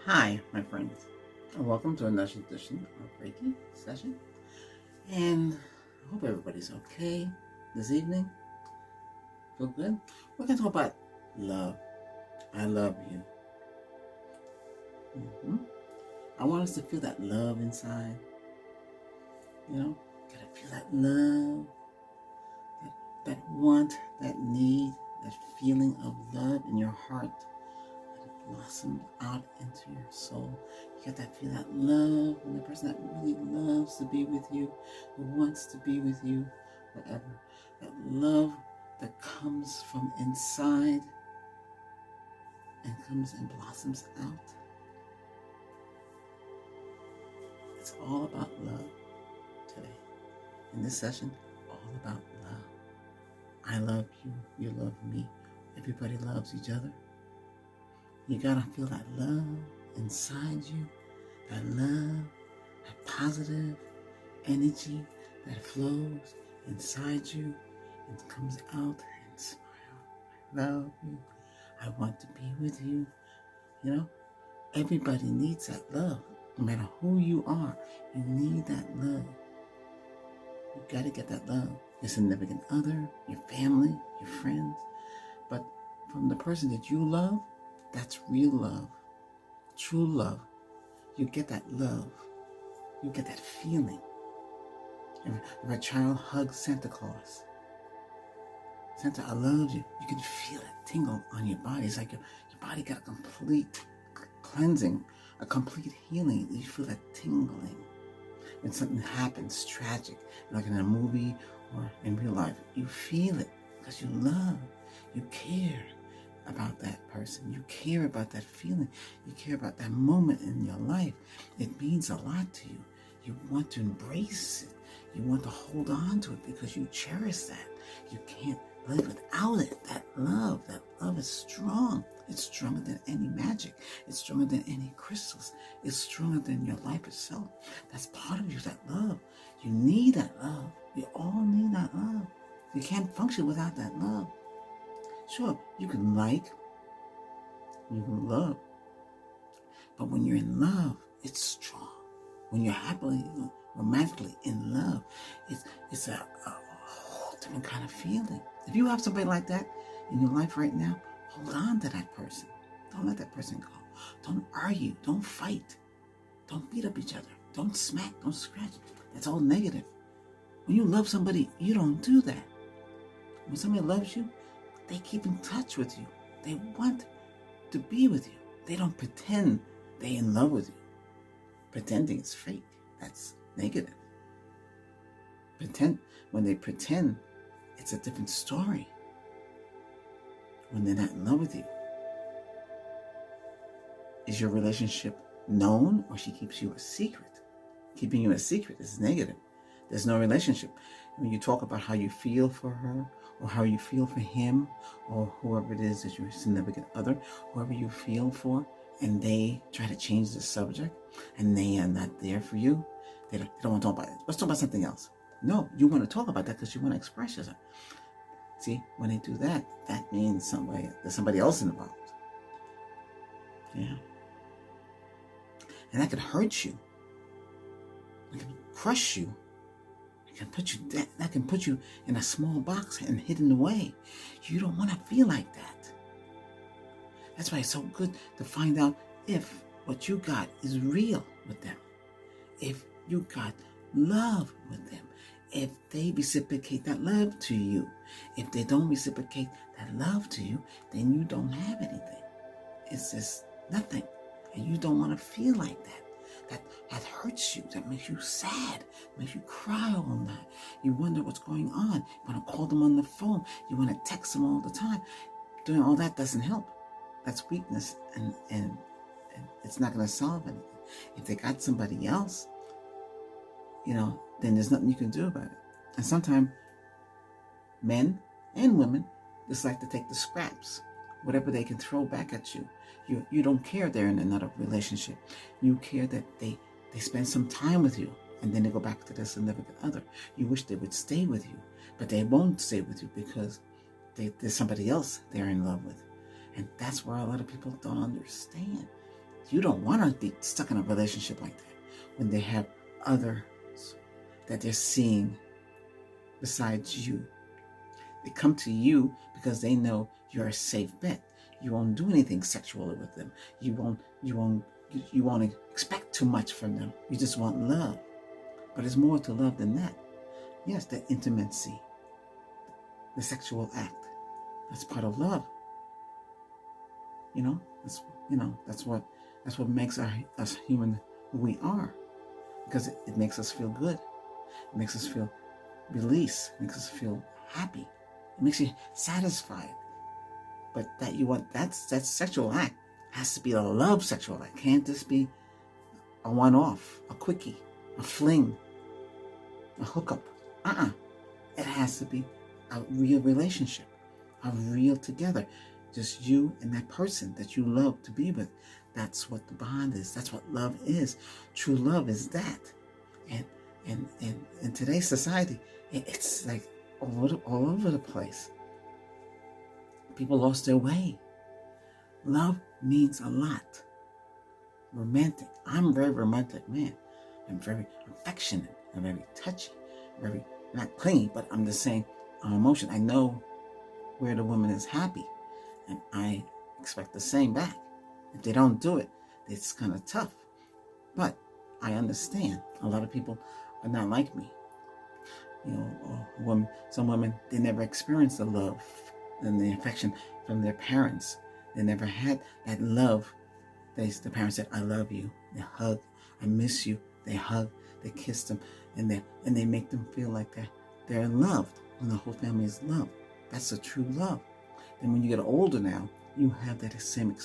Hi, my friends, and welcome to another edition of Reiki session. And I hope everybody's okay this evening. Feel good? We're going to talk about love. I love you. I want us to feel that love inside. Gotta feel that love, that want, that need, that feeling of love in your heart. Blossomed out into your soul. You got that feel, that love, and the person that really loves to be with you, who wants to be with you forever. That love that comes from inside and comes and blossoms out. It's all about love today. In this session, all about love. I love you, you love me. Everybody loves each other. You gotta feel that love inside you, that love, that positive energy that flows inside you and comes out and smile. I love you. I want to be with you. Everybody needs that love. No matter who you are, you need that love. You gotta get that love. Your significant other, your family, your friends. But from the person that you love, that's real love, true love. You get that love. You get that feeling. If a child hugs Santa Claus, Santa, I love you. You can feel it tingle on your body. It's like your body got a complete cleansing, a complete healing. You feel that tingling. When something happens tragic, like in a movie or in real life, you feel it because you love, you care about that person. You care about that feeling. You care about that moment in your life. It means a lot to you. You want to embrace it. You want to hold on to it because you cherish that. You can't live without it. That love is strong. It's stronger than any magic. It's stronger than any crystals. It's stronger than your life itself. That's part of you, that love. You need that love. We all need that love. You can't function without that love. Sure, you can like, you can love, but when you're in love, it's strong. When you're happily, romantically in love, it's a whole different kind of feeling. If you have somebody like that in your life right now, hold on to that person. Don't let that person go. Don't argue. Don't fight. Don't beat up each other. Don't smack. Don't scratch. That's all negative. When you love somebody, you don't do that. When somebody loves you, they keep in touch with you. They want to be with you. They don't pretend they're in love with you. Pretending is fake. That's negative. When they pretend, it's a different story. When they're not in love with you, is your relationship known, or she keeps you a secret? Keeping you a secret is negative. There's no relationship. When you talk about how you feel for her, or how you feel for him, or whoever it is that your significant other, whoever you feel for, and they try to change the subject, and they are not there for you, they don't want to talk about it. Let's talk about something else. No, you want to talk about that because you want to express yourself. See, when they do that, that means there's somebody else involved. Yeah. And that could hurt you. It can crush you. That can put you in a small box and hidden away. You don't want to feel like that. That's why it's so good to find out if what you got is real with them. If you got love with them. If they reciprocate that love to you. If they don't reciprocate that love to you, then you don't have anything. It's just nothing. And you don't want to feel like that. That hurts you, that makes you sad, makes you cry all night. You wonder what's going on. You want to call them on the phone. You want to text them all the time. Doing all that doesn't help. That's weakness, and it's not going to solve anything. If they got somebody else, then there's nothing you can do about it. And sometimes men and women just like to take the scraps, whatever they can throw back at you. You don't care they're in another relationship. You care that they spend some time with you, and then they go back to their significant other. You wish they would stay with you, but they won't stay with you because there's somebody else they're in love with. And that's where a lot of people don't understand. You don't want to be stuck in a relationship like that when they have others that they're seeing besides you. They come to you because they know you're a safe bet. You won't do anything sexually with them. You won't expect too much from them. You just want love. But it's more to love than that. Yes, the intimacy, the sexual act. That's part of love. That's what makes us human who we are. Because it makes us feel good. It makes us feel release. It makes us feel happy. It makes you satisfied. But that sexual act has to be a love sexual act. Can't just be a one-off, a quickie, a fling, a hookup. It has to be a real relationship, a real together. Just you and that person that you love to be with. That's what the bond is. That's what love is. True love is that. And in today's society, it's like all over the place. People lost their way. Love means a lot. Romantic. I'm a very romantic man. I'm very affectionate. I'm very touchy. Very, not clingy, but I'm just saying on emotion. I know where the woman is happy. And I expect the same back. If they don't do it, it's kind of tough. But I understand. A lot of people are not like me. Some women, they never experienced the love and the affection from their parents. They never had that love. The parents said, "I love you." They hug. "I miss you." They hug. They kiss them, and they make them feel like they're loved. When the whole family is loved, that's a true love. And when you get older now, you have that same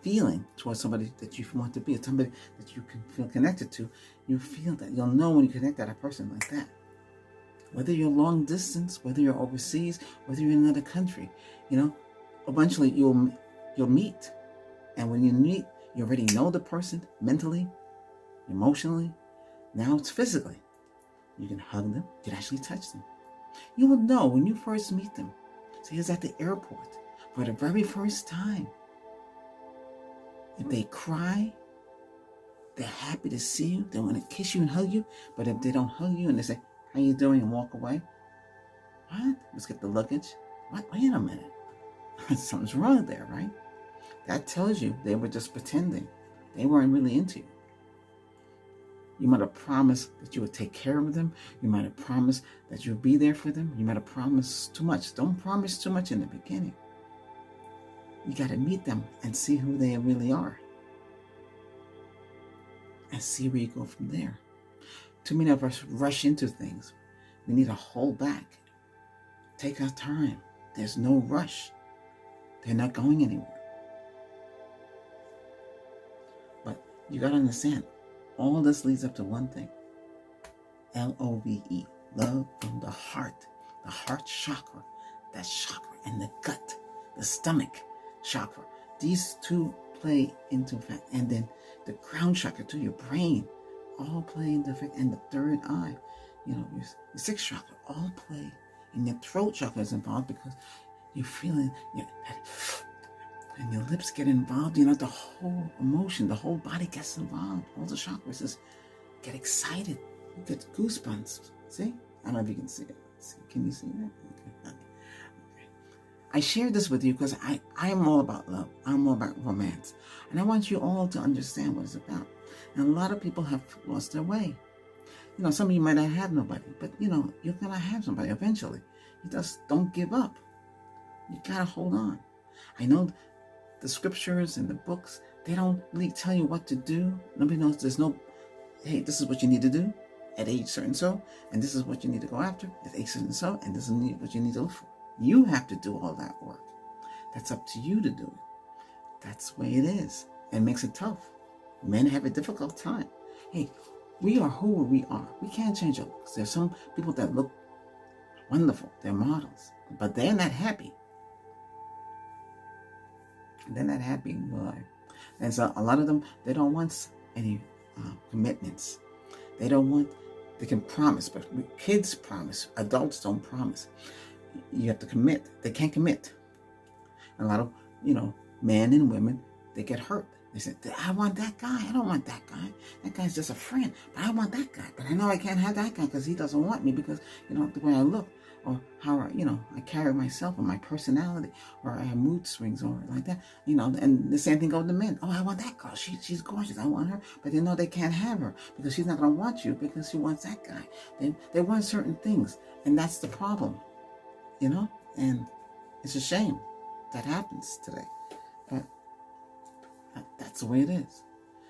feeling towards somebody that you want to be, somebody that you can feel connected to. You feel that. You'll know when you connect to a person like that. Whether you're long distance, whether you're overseas, whether you're in another country, eventually you'll meet. And when you meet, you already know the person mentally, emotionally. Now it's physically. You can hug them. You can actually touch them. You will know when you first meet them. Say it's at the airport for the very first time. If they cry, they're happy to see you. They want to kiss you and hug you. But if they don't hug you and they say, "How you doing?" and walk away, what? Let's get the luggage. What? Wait a minute. Something's wrong there, right? That tells you they were just pretending. They weren't really into you. You might have promised that you would take care of them. You might have promised that you would be there for them. You might have promised too much. Don't promise too much in the beginning. You got to meet them and see who they really are. And see where you go from there. Too many of us rush into things. We need to hold back. Take our time. There's no rush. They're not going anywhere. But you got to understand, all this leads up to one thing. LOVE. Love from the heart chakra, that chakra, and the gut, the stomach chakra. These two play into effect. And then the crown chakra to your brain all play into effect. And the third eye, your sixth chakra, all play. And your throat chakra is involved because you're feeling and your lips get involved. The whole emotion, the whole body gets involved. All the chakras just get excited. You get goosebumps. See? I don't know if you can see it. Can you see that? Okay. I share this with you because I am all about love. I'm all about romance. And I want you all to understand what it's about. And a lot of people have lost their way. Some of you might not have nobody, but you're going to have somebody eventually. You just don't give up. You got to hold on. I know the scriptures and the books, they don't really tell you what to do. Nobody knows. There's no, hey, this is what you need to do at age certain so, and this is what you need to go after at age certain so, and this is what you need to look for. You have to do all that work. That's up to you to do it. That's the way it is. And it makes it tough. Men have a difficult time. Hey, we are who we are. We can't change our looks. There's some people that look wonderful. They're models. But they're not happy. They're not happy in real life. And so a lot of them, they don't want any commitments. They can promise, but kids promise. Adults don't promise. You have to commit. They can't commit. A lot of, men and women they get hurt. They say, I want that guy. I don't want that guy. That guy's just a friend. But I want that guy. But I know I can't have that guy because he doesn't want me because, the way I look or how, I carry myself or my personality or I have mood swings or like that, and the same thing goes to men. Oh, I want that girl. She's gorgeous. I want her. But they know they can't have her because she's not going to want you because she wants that guy. They want certain things. And that's the problem, and it's a shame that happens today. But that's the way it is.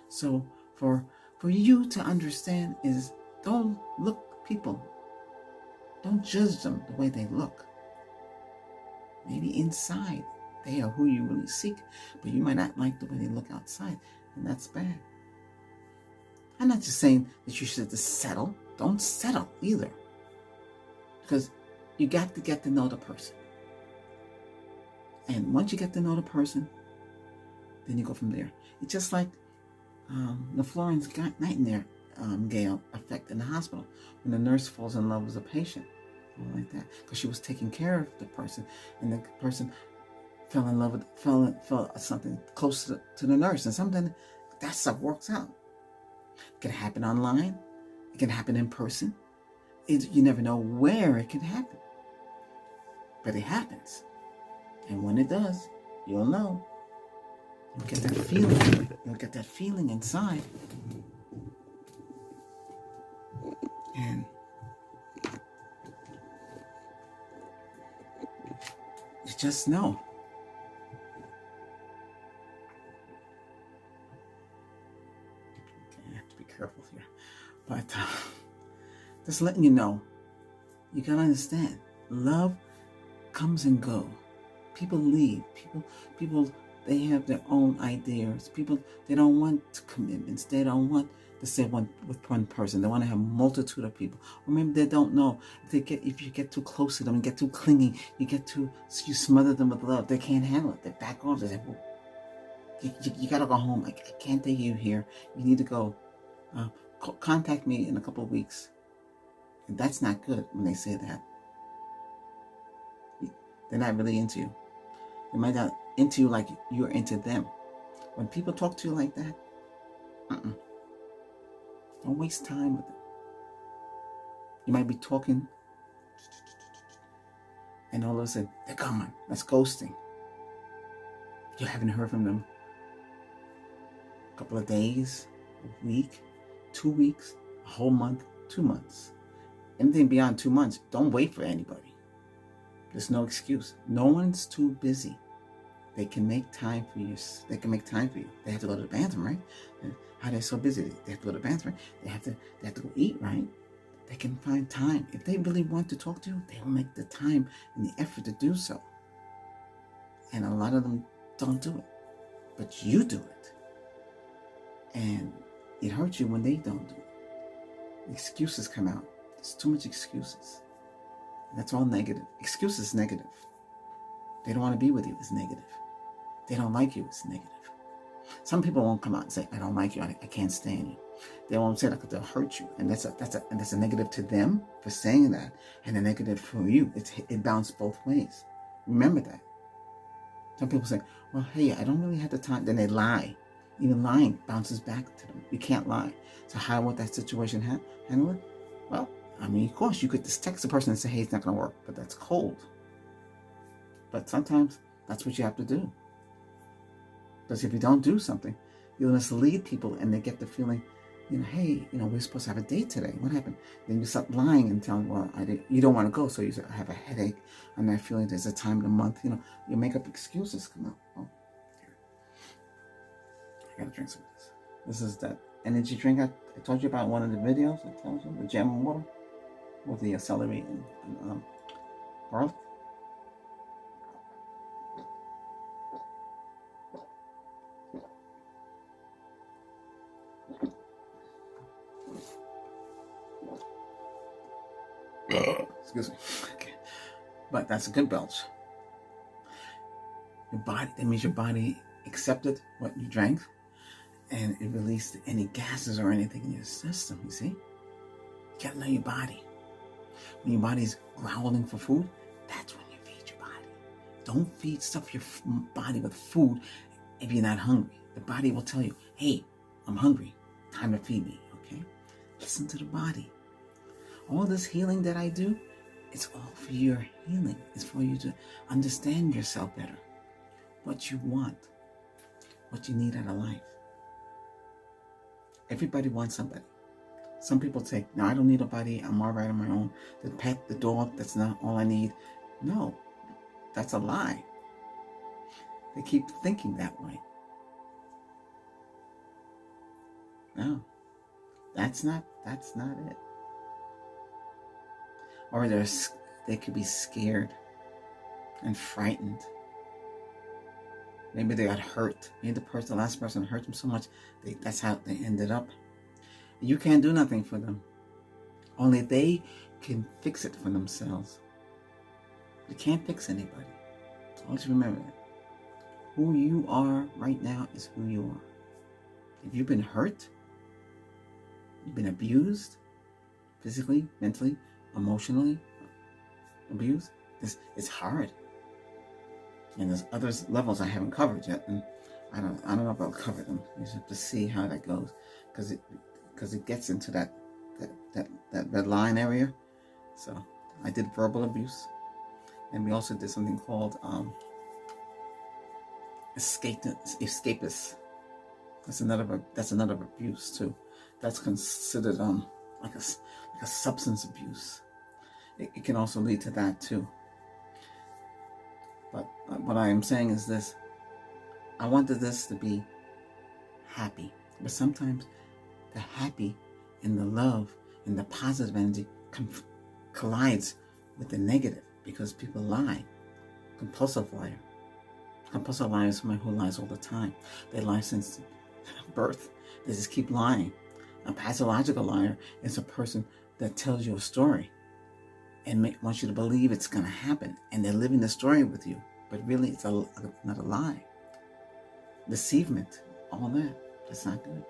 So for you to understand is don't look people. Don't judge them the way they look. Maybe inside they are who you really seek, but you might not like the way they look outside, and that's bad. I'm not just saying that you should just settle. Don't settle either. Because you got to get to know the person. And once you get to know the person, then you go from there. It's just like the Florence Nightingale effect in the hospital when the nurse falls in love with a patient, like that, because she was taking care of the person, and the person fell in love with felt something close to the nurse, and something that stuff works out. It can happen online. It can happen in person. You never know where it can happen, but it happens, and when it does, you'll know. You'll get that feeling. You'll get that feeling inside. And you just know. Okay, I have to be careful here. But just letting you know, you gotta understand, love comes and go. People leave. People they have their own ideas. People, they don't want commitments. They don't want to stay with one person. They want to have a multitude of people. Or maybe they don't know. If you get too close to them and get too clingy, you smother them with love. They can't handle it. They back off. They say, well, you got to go home. I can't take you here. You need to go. Contact me in a couple of weeks. And that's not good when they say that. They're not really into you. They might not into you like you're into them. When people talk to you like that, don't waste time with them. You might be talking, and all of a sudden, they're gone. That's ghosting. You haven't heard from them a couple of days, a week, 2 weeks, a whole month, 2 months. Anything beyond 2 months, don't wait for anybody. There's no excuse. No one's too busy. They can make time for you. They can make time for you. They have to go to the bathroom, right? How are they so busy? They have to go to the bathroom. They have to go eat, right? They can find time. If they really want to talk to you, they will make the time and the effort to do so. And a lot of them don't do it. But you do it. And it hurts you when they don't do it. Excuses come out. There's too much excuses. That's all negative. Excuse is negative. They don't want to be with you. It's negative. They don't like you. It's negative. Some people won't come out and say, I don't like you. I can't stand you. They won't say that because they'll hurt you. And that's a negative to them for saying that. And a negative for you. It bounced both ways. Remember that. Some people say, well, hey, I don't really have the time. Then they lie. Even lying bounces back to them. You can't lie. So how would that situation handle it? Well, of course, you could just text the person and say, hey, it's not going to work. But that's cold. But sometimes that's what you have to do. Because if you don't do something, you'll mislead people and they get the feeling, hey, we're supposed to have a date today. What happened? Then you stop lying and telling, well, you don't want to go. So you say, I have a headache. I'm not feeling there's a time of the month. You make up excuses. Come on. Oh, here. I got to drink some of this. This is that energy drink I told you about in one of the videos. I told you, the gem water with the celery and garlic. Excuse me. Okay. But that's a good belch. That means your body accepted what you drank and it released any gases or anything in your system, you see? You gotta know your body. When your body's growling for food, that's when you feed your body. Don't stuff your body with food if you're not hungry. The body will tell you, hey, I'm hungry. Time to feed me, okay? Listen to the body. All this healing that I do, it's all for your healing. It's for you to understand yourself better. What you want. What you need out of life. Everybody wants somebody. Some people say, no, I don't need nobody. I'm all right on my own. The pet, the dog, that's not all I need. No, that's a lie. They keep thinking that way. No, that's not it. Or they could be scared and frightened. Maybe they got hurt. Maybe the last person hurt them so much, that's how they ended up. You can't do nothing for them. Only they can fix it for themselves. You can't fix anybody. Always remember that. Who you are right now is who you are. If you've been hurt, you've been abused, physically, mentally, emotionally abused, it's hard. And there's other levels I haven't covered yet, and I don't know if I'll cover them. You just have to see how that goes, because it gets into that red line area. So I did verbal abuse, and we also did something called escapists. That's another abuse too. That's considered like a substance abuse. It can also lead to that too. But what I am saying is this: I wanted this to be happy, but sometimes the happy and the love and the positive energy collides with the negative, because people lie. Compulsive liar. Compulsive liar is somebody who lies all the time. They lie since birth. They just keep lying. A pathological liar is a person that tells you a story and wants you to believe it's going to happen, and they're living the story with you, but really it's not a lie. Deceivement, all that's not good.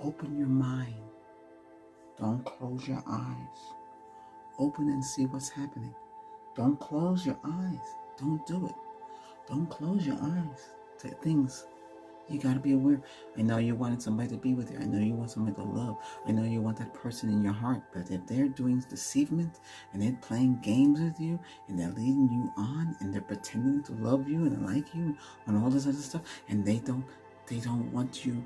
Open your mind. Don't close your eyes. Open and see what's happening. Don't close your eyes. Don't do it. Don't close your eyes to things. You got to be aware. I know you wanted somebody to be with you. I know you want somebody to love. I know you want that person in your heart. But if they're doing deceivement and they're playing games with you and they're leading you on and they're pretending to love you and like you and all this other stuff, and they don't want you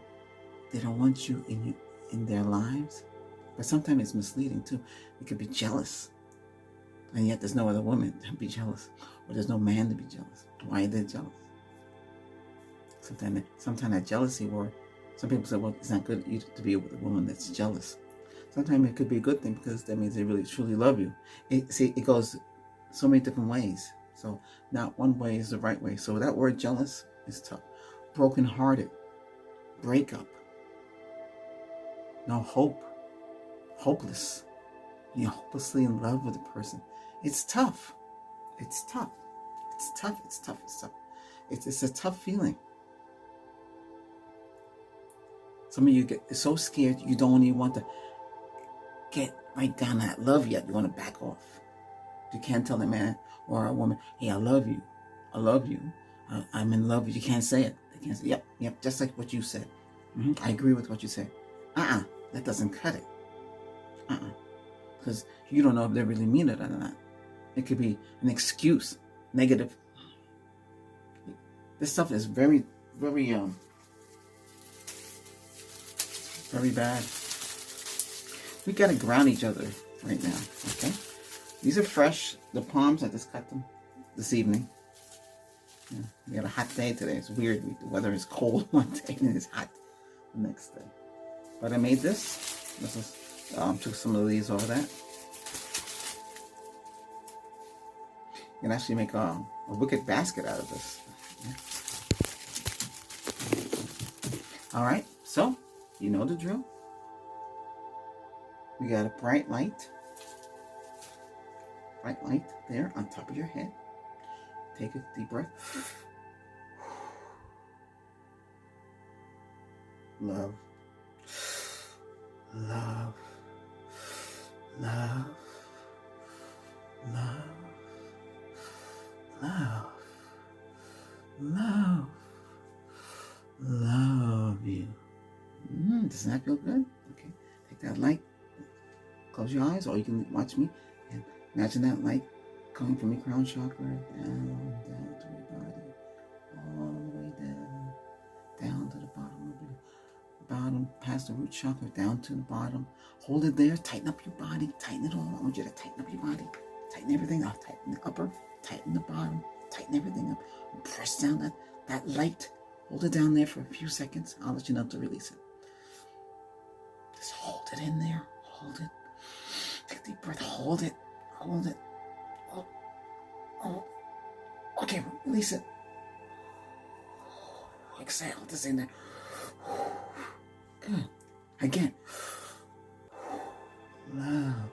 in their lives. But sometimes it's misleading too. It could be jealous. And yet there's no other woman to be jealous. Or there's no man to be jealous. Why are they jealous? Sometimes that jealousy word, some people say, well, it's not good to be with a woman that's jealous. Sometimes it could be a good thing, because that means they really truly love you. It goes so many different ways. So not one way is the right way. So that word jealous is tough. Broken-hearted. Breakup. No hope. Hopeless. You're hopelessly in love with a person. It's tough. It's tough. It's tough. It's tough. It's tough. It's a tough feeling. Some of you get so scared you don't even want to get right down that love yet. You want to back off. You can't tell a man or a woman, hey, I love you. I love you. I'm in love with you. You can't say it. They can't say, yep, just like what you said. I agree with what you said. That doesn't cut it. Because you don't know if they really mean it or not. It could be an excuse, negative. This stuff is very, very, very bad. We got to ground each other right now, okay? These are fresh. The palms, I just cut them this evening. Yeah, we had a hot day today. It's weird. The weather is cold one day and it's hot the next day. But I made this. This is, took some of these over that. You can actually make a wicked basket out of this. Yeah. All right, so you know the drill. We got a bright light there on top of your head. Take a deep breath. Love. Love. Love. Love. Love. Doesn't that feel good? Okay. Take that light. Close your eyes, or you can watch me. And imagine that light coming from your crown chakra down to your body. All the way down to the bottom of your bottom, past the root chakra, down to the bottom. Hold it there. Tighten up your body. Tighten it all. I want you to tighten up your body. Tighten everything up. Tighten the upper. Tighten the bottom. Tighten everything up. And press down that light. Hold it down there for a few seconds. I'll let you know to release it. Just hold it in there. Hold it. Take a deep breath. Hold it. Hold it. Oh. Okay, release it. Exhale. This in there. Good. Again. Love.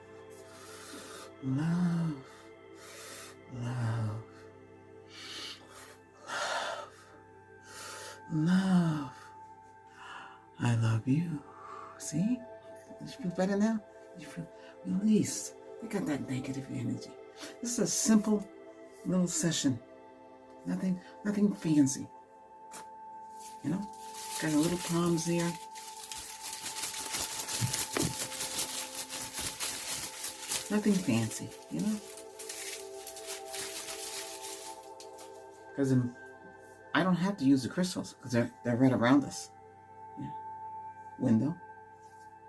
Love. Love. Love. Love. I love you. See? Did you feel better now? Did you feel released? You got that negative energy. This is a simple little session. Nothing fancy. You know? Got your little palms there. Nothing fancy, you know? Because I don't have to use the crystals because they're right around us. Yeah. Window.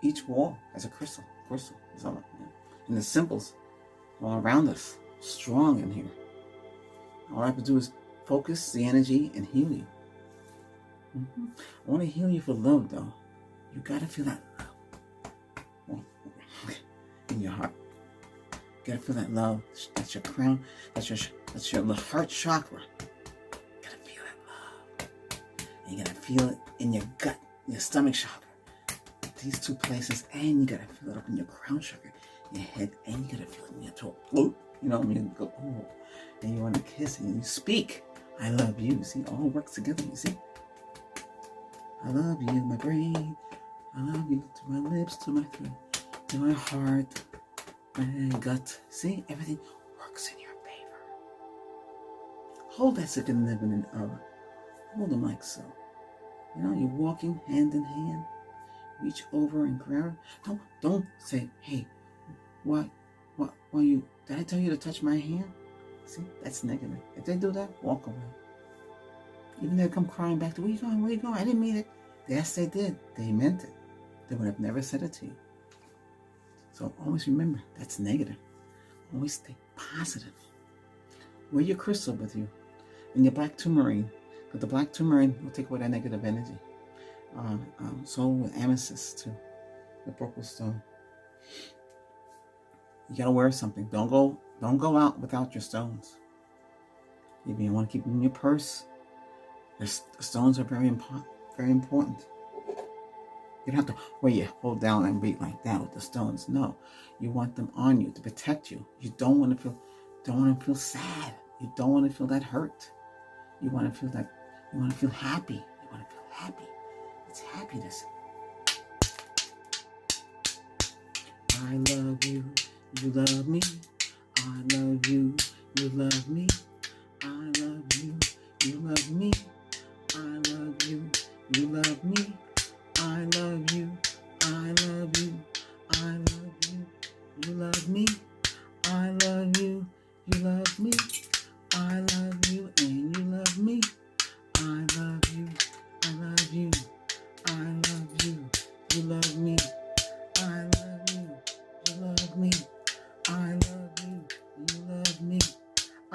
Each wall has a crystal. Is all, yeah. And the symbols all around us. Strong in here. All I have to do is focus the energy and heal you. I want to heal you for love, though. You got to feel that love in your heart. You got to feel that love. That's your crown. That's your heart chakra. You got to feel that love. And you got to feel it in your gut, your stomach chakra. These two places, and you got to feel it up in your crown chakra, your head, and you got to feel it in your toe. You know what I mean? Go, oh. And you want to kiss and you speak. I love you. See, it all works together. You see? I love you, my brain. I love you to my lips, to my throat, to my heart, my gut. See, everything works in your favor. Hold that significant other. Hold them like so. You know, you're walking hand in hand. Reach over and grab. Don't say, hey, why you? Did I tell you to touch my hand? See, that's negative. If they do that, walk away. Even they come crying back to, where you going? Where you going? I didn't mean it. Yes, they did. They meant it. They would have never said it to you. So always remember, that's negative. Always stay positive. Wear your crystal with you. And your black tourmaline. Because the black tourmaline will take away that negative energy. So with amethyst too. The purple stone. You gotta wear something. Don't go out without your stones. If you want to keep them in your purse, the stones are very important. Very important. You don't have to wear your hold down and beat like that with the stones. No, you want them on you to protect you. You don't want to feel sad. You don't want to feel that hurt. You want to feel that. You want to feel happy. You want to feel happy. It's happiness. I love you. You love me. I love you. You love me. I love you. You love me. I love you. You love me. I love you. I love you. I love you. You love me. I love you. You love me. I love you and you love me. I love you. I love you. I love you. You love me. I love you. You love me. I love you. You love me.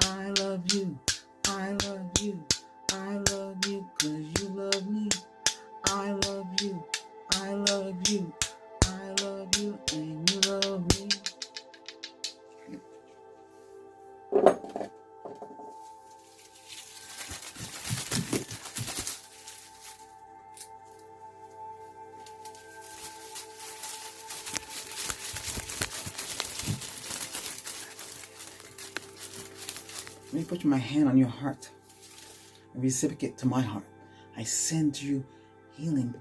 I love you. I love you. I love you 'cause you love me. I love you. I love you. I love you and you love me. Let me put my hand on your heart and reciprocate to my heart. I send you healing.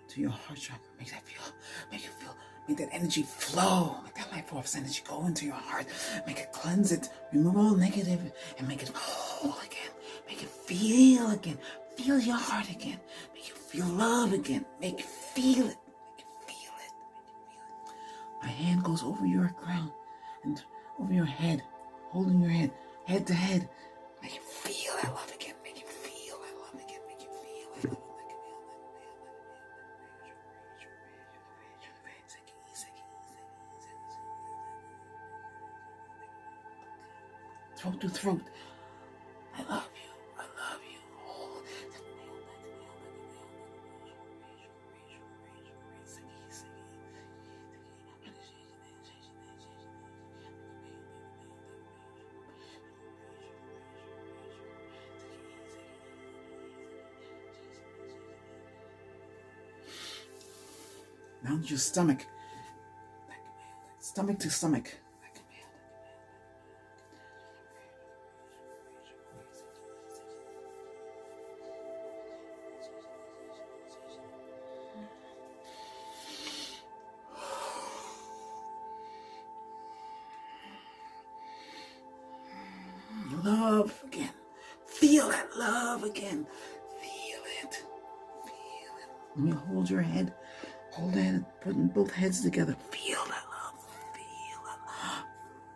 To your heart chakra. Make that energy flow. Make that life force energy go into your heart. Make it cleanse it. Remove all negative and make it whole again. Make it feel again. Feel your heart again. Make you feel love again. Make you feel it. Make you feel it. Make you feel it. My hand goes over your crown and over your head, holding your head, head to head. Make you feel that love again. Make you feel that love again. Make you feel that love. Throat to throat. I love you. I love you. Oh. Now your stomach. Stomach to stomach. Love again. Feel that love again. Feel it. Feel it. Let me hold your head. Hold it. Putting both heads together. Feel that love. Feel that love.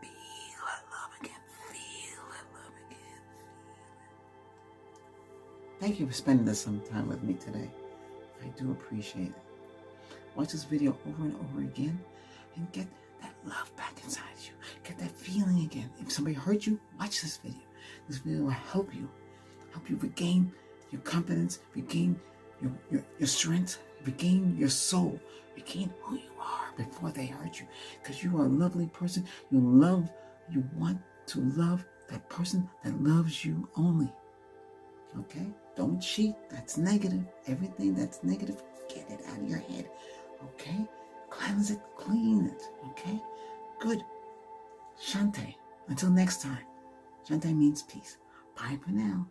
Feel that love again. Feel that love again. Thank you for spending this some time with me today. I do appreciate it. Watch this video over and over again and get that love back inside you. Get that feeling again. If somebody hurt you, watch this video. This video will help you regain your confidence, regain your strength, regain your soul, regain who you are before they hurt you. Because you are a lovely person. You want to love that person that loves you only. Okay? Don't cheat. That's negative. Everything that's negative, get it out of your head. Okay? Cleanse it, clean it. Okay? Good. Shante. Until next time. Shante means peace. Bye for now.